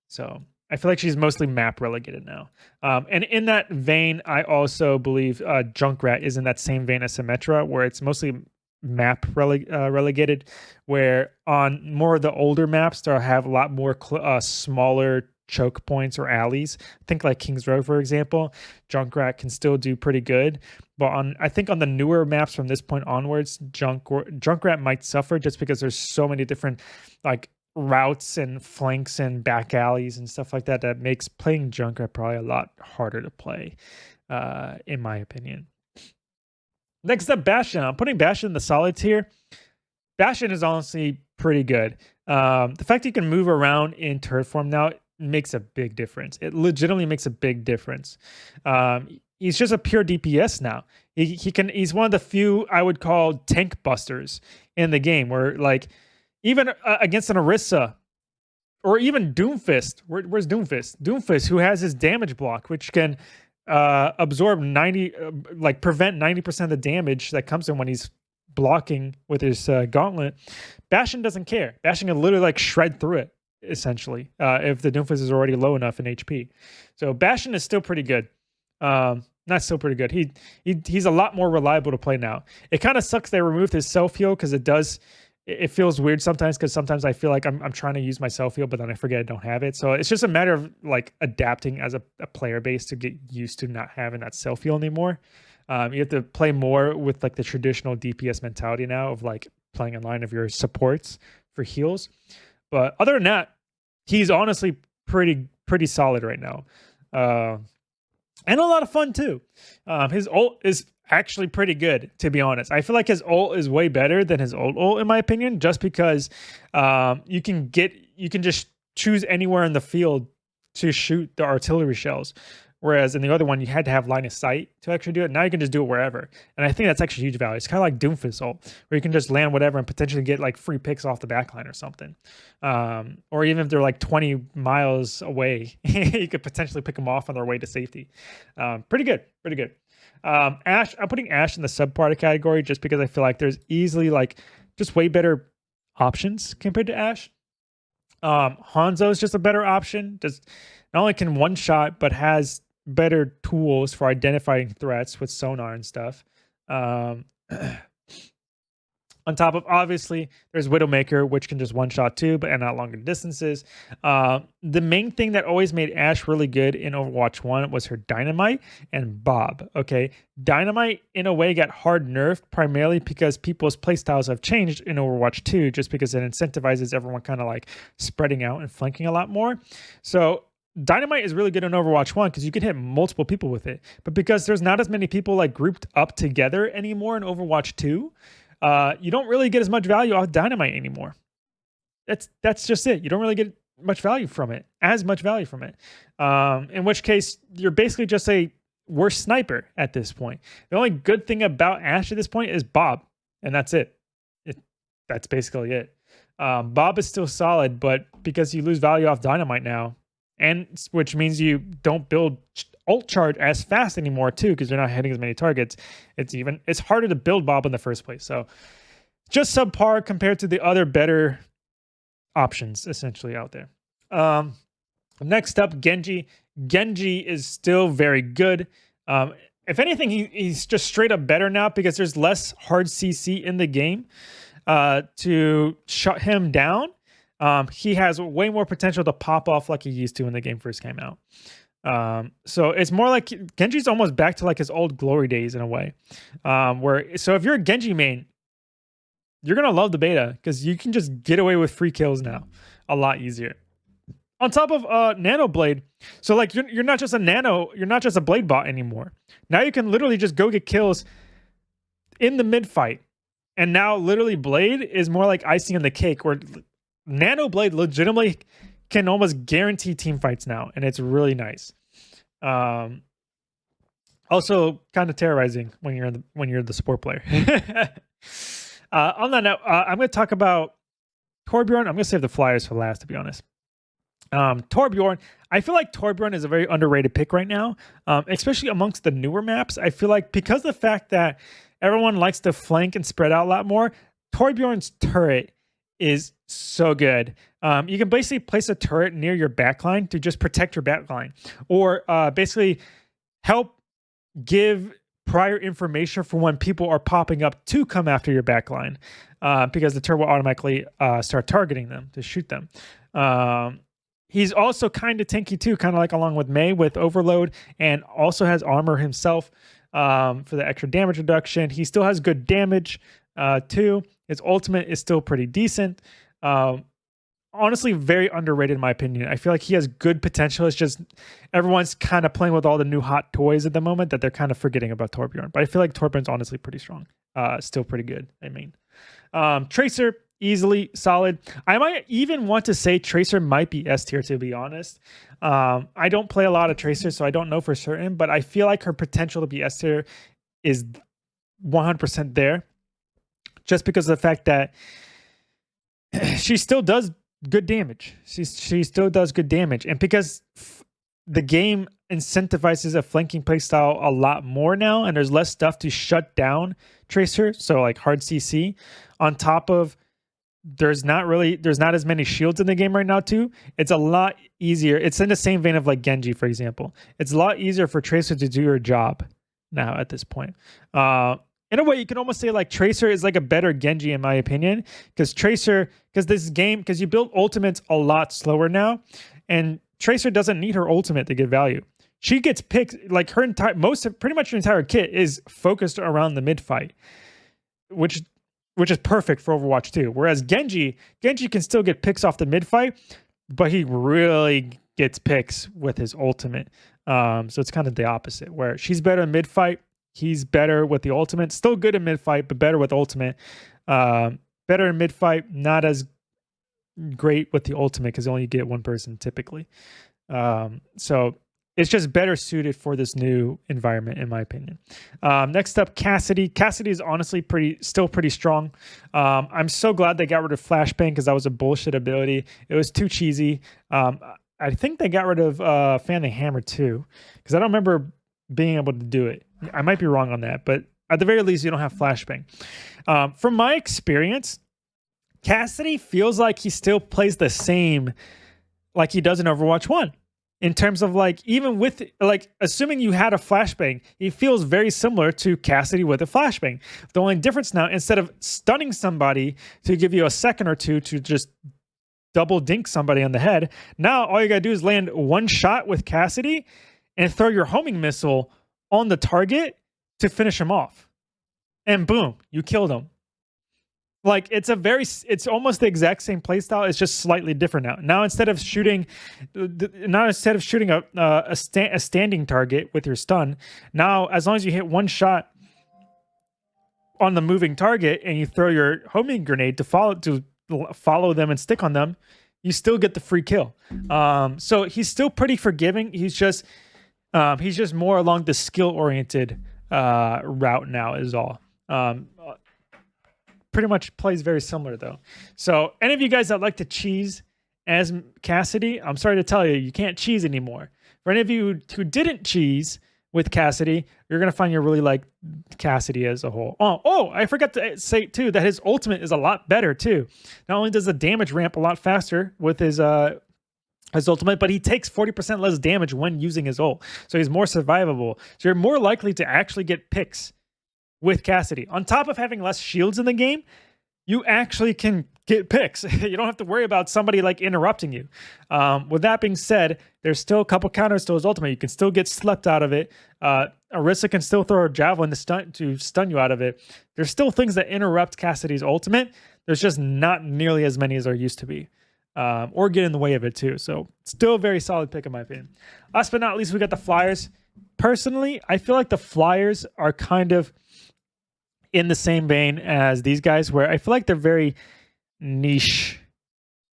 So I feel like she's mostly map relegated now. And in that vein, I also believe Junkrat is in that same vein as Symmetra, where it's mostly map relegated, where on more of the older maps, they'll have a lot more smaller choke points or alleys. Think like King's Road, for example. Junkrat can still do pretty good, but I think on the newer maps from this point onwards, Junkrat might suffer just because there's so many different like routes and flanks and back alleys and stuff like that makes playing Junkrat probably a lot harder to play, in my opinion. Next up, Bastion. I'm putting Bastion in the solid tier. Bastion is honestly pretty good. The fact you can move around in turret form now makes a big difference. It legitimately makes a big difference. He's just a pure DPS now. He's one of the few I would call tank busters in the game, where like even against an Orisa or even Doomfist. Where's Doomfist? Doomfist, who has his damage block, which can absorb prevent 90% of the damage that comes in when he's blocking with his gauntlet. Bastion doesn't care. Bastion can literally like shred through it, essentially, if the Doomfist is already low enough in HP. So Bastion is still pretty good. Not still pretty good. He's a lot more reliable to play now. It kind of sucks they removed his self-heal, because it feels weird sometimes, because sometimes I feel like I'm trying to use my self-heal, but then I forget I don't have it. So it's just a matter of like adapting as a player base to get used to not having that self-heal anymore. You have to play more with like the traditional DPS mentality now of like playing in line of your supports for heals. But other than that, he's honestly pretty solid right now. And a lot of fun too. His ult is actually pretty good, to be honest. I feel like his ult is way better than his old ult, in my opinion, just because you can just choose anywhere in the field to shoot the artillery shells. Whereas in the other one, you had to have line of sight to actually do it. Now you can just do it wherever. And I think that's actually huge value. It's kind of like Doomfist ult, where you can just land whatever and potentially get like free picks off the backline or something. Or even if they're like 20 miles away, you could potentially pick them off on their way to safety. Pretty good. Ashe, I'm putting Ashe in the subparty category just because I feel like there's easily like just way better options compared to Ashe. Hanzo is just a better option. Just not only can one shot, but has better tools for identifying threats with sonar and stuff. On top of, obviously, there's Widowmaker, which can just one-shot too, but and at longer distances. The main thing that always made Ashe really good in Overwatch 1 was her Dynamite and Bob, okay? Dynamite, in a way, got hard nerfed primarily because people's playstyles have changed in Overwatch 2, just because it incentivizes everyone kind of like spreading out and flanking a lot more. So Dynamite is really good in Overwatch 1 because you can hit multiple people with it. But because there's not as many people like grouped up together anymore in Overwatch 2, you don't really get as much value out of Dynamite anymore. That's just it. You don't really get much value from it. In which case, you're basically just a worse sniper at this point. The only good thing about Ashe at this point is Bob, and that's it. That's basically it. Bob is still solid, but because you lose value off Dynamite now, and which means you don't build ult charge as fast anymore too, because you're not hitting as many targets. It's harder to build Bob in the first place. So just subpar compared to the other better options essentially out there. Next up, Genji. Genji is still very good. If anything, he's just straight up better now because there's less hard CC in the game to shut him down. He has way more potential to pop off like he used to when the game first came out. So it's more like Genji's almost back to like his old glory days in a way. So if you're a Genji main, you're gonna love the beta because you can just get away with free kills now a lot easier. On top of Nano Blade, so like you're not just a Blade bot anymore. Now you can literally just go get kills in the mid fight, and now literally Blade is more like icing on the cake, where Nano Blade legitimately can almost guarantee team fights now, and it's really nice. Also, kind of terrorizing when you're the support player. On that note, I'm going to talk about Torbjourn. I'm going to save the flyers for last, to be honest. Torbjourn, I feel like Torbjourn is a very underrated pick right now, especially amongst the newer maps. I feel like because of the fact that everyone likes to flank and spread out a lot more, Torbjourn's turret is so good. You can basically place a turret near your backline to just protect your backline, or basically help give prior information for when people are popping up to come after your backline, because the turret will automatically start targeting them to shoot them. He's also kind of tanky too, kind of like along with Mei with Overload, and also has armor himself for the extra damage reduction. He still has good damage too. His ultimate is still pretty decent. Honestly, very underrated in my opinion. I feel like he has good potential. It's just everyone's kind of playing with all the new hot toys at the moment that they're kind of forgetting about Torbjourn. But I feel like Torbjourn's honestly pretty strong. Still pretty good, I mean. Tracer, easily solid. I might even want to say Tracer might be S tier, to be honest. I don't play a lot of Tracer, so I don't know for certain, but I feel like her potential to be S tier is 100% there, just because of the fact that she still does good damage. She still does good damage, and because the game incentivizes a flanking playstyle a lot more now, and there's less stuff to shut down Tracer, so like hard CC, on top of there's not as many shields in the game right now too. It's a lot easier. It's in the same vein of like Genji, for example. It's a lot easier for Tracer to do her job now at this point. In a way, you can almost say like Tracer is like a better Genji in my opinion, because you build ultimates a lot slower now, and Tracer doesn't need her ultimate to get value. She gets picked, like pretty much her entire kit is focused around the mid fight, which is perfect for Overwatch 2. Whereas Genji can still get picks off the mid fight, but he really gets picks with his ultimate. So it's kind of the opposite, where she's better in mid fight. He's better with the ultimate. Still good in mid fight, but better with ultimate. Better in mid fight, not as great with the ultimate because you only get one person typically. So it's just better suited for this new environment, in my opinion. Next up, Cassidy. Cassidy is honestly still pretty strong. I'm so glad they got rid of Flashbang because that was a bullshit ability. It was too cheesy. I think they got rid of Fan the Hammer too, because I don't remember being able to do it. I might be wrong on that, but at the very least, you don't have Flashbang. From my experience, Cassidy feels like he still plays the same like he does in Overwatch 1. in terms of like, even with like, assuming you had a flashbang, he feels very similar to Cassidy with a flashbang. The only difference now, instead of stunning somebody to give you a second or two to just double dink somebody on the head, now all you gotta do is land one shot with Cassidy and throw your homing missile on the target to finish him off. And boom, you killed him. Like, it's almost the exact same playstyle. It's just slightly different now. Now instead of shooting a standing target with your stun, now as long as you hit one shot on the moving target and you throw your homing grenade to follow them and stick on them, you still get the free kill. So he's still pretty forgiving. He's just more along the skill oriented route now is all. Pretty much plays very similar though. So any of you guys that like to cheese as Cassidy, I'm sorry to tell you, you can't cheese anymore. For any of you who didn't cheese with Cassidy, you're going to find you really like Cassidy as a whole. Oh, I forgot to say too that his ultimate is a lot better too. Not only does the damage ramp a lot faster with his ultimate, but he takes 40% less damage when using his ult. So he's more survivable. So you're more likely to actually get picks with Cassidy. On top of having less shields in the game, you actually can get picks. You don't have to worry about somebody like interrupting you. With that being said, there's still a couple counters to his ultimate. You can still get slept out of it. Orisa can still throw a javelin to stun you out of it. There's still things that interrupt Cassidy's ultimate. There's just not nearly as many as there used to be. Or get in the way of it too. So still a very solid pick in my opinion. Last but not least, we got the Flyers. Personally, I feel like the Flyers are kind of in the same vein as these guys, where I feel like they're very niche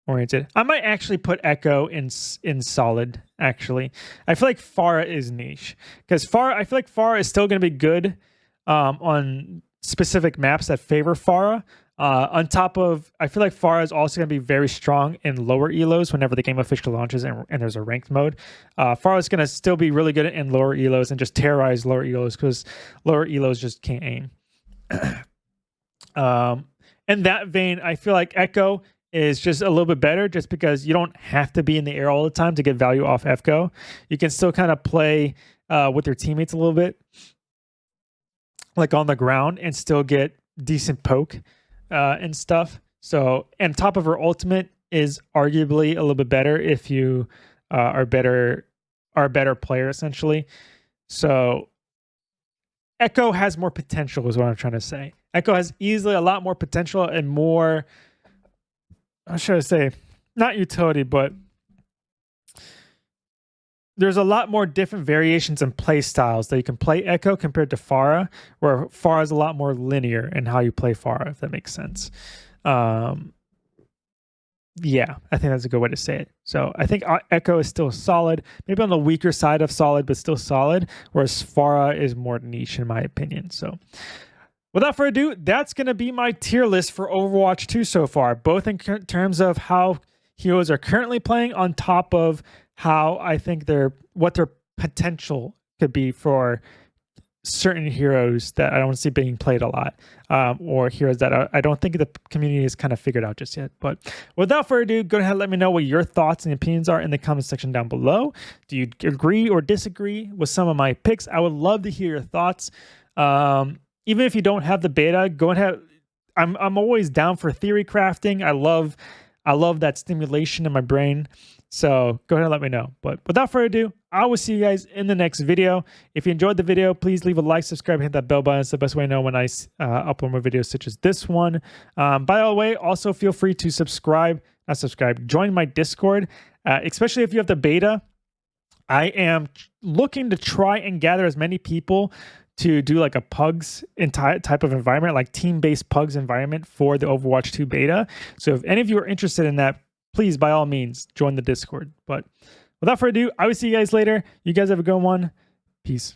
oriented. I might actually put Echo in solid, actually. I feel like Pharah is niche. Because I feel like Pharah is still going to be good on specific maps that favor Pharah. On top of, I feel like Pharah is also going to be very strong in lower elos whenever the game officially launches and there's a ranked mode. Pharah is going to still be really good in lower elos and just terrorize lower elos because lower elos just can't aim. In that vein, I feel like Echo is just a little bit better just because you don't have to be in the air all the time to get value off Echo. You can still kind of play with your teammates a little bit, like on the ground, and still get decent poke and stuff. So, and top of her ultimate is arguably a little bit better if you are a better player, essentially. So Echo has more potential is what I'm trying to say. Echo has easily a lot more potential and more, how should I say, not utility, but there's a lot more different variations and play styles that you can play Echo compared to Pharah, where Pharah is a lot more linear in how you play Pharah, if that makes sense. Yeah, I think that's a good way to say it. So I think Echo is still solid, maybe on the weaker side of solid, but still solid, whereas Pharah is more niche in my opinion. So without further ado, that's going to be my tier list for Overwatch 2 so far, both in terms of how heroes are currently playing on top of how I think what their potential could be for certain heroes that I don't see being played a lot, or heroes that I don't think the community has kind of figured out just yet. But without further ado, go ahead and let me know what your thoughts and opinions are in the comment section down below. Do you agree or disagree with some of my picks? I would love to hear your thoughts. Even if you don't have the beta, go ahead. I'm always down for theory crafting. I love that stimulation in my brain. So go ahead and let me know. But without further ado, I will see you guys in the next video. If you enjoyed the video, please leave a like, subscribe, and hit that bell button. It's the best way to know when I upload more videos such as this one. By the way, also feel free to join my Discord, especially if you have the beta. I am looking to try and gather as many people to do like a pugs type of environment, like team-based pugs environment for the Overwatch 2 beta. So if any of you are interested in that, please, by all means, join the Discord. But without further ado, I will see you guys later. You guys have a good one. Peace.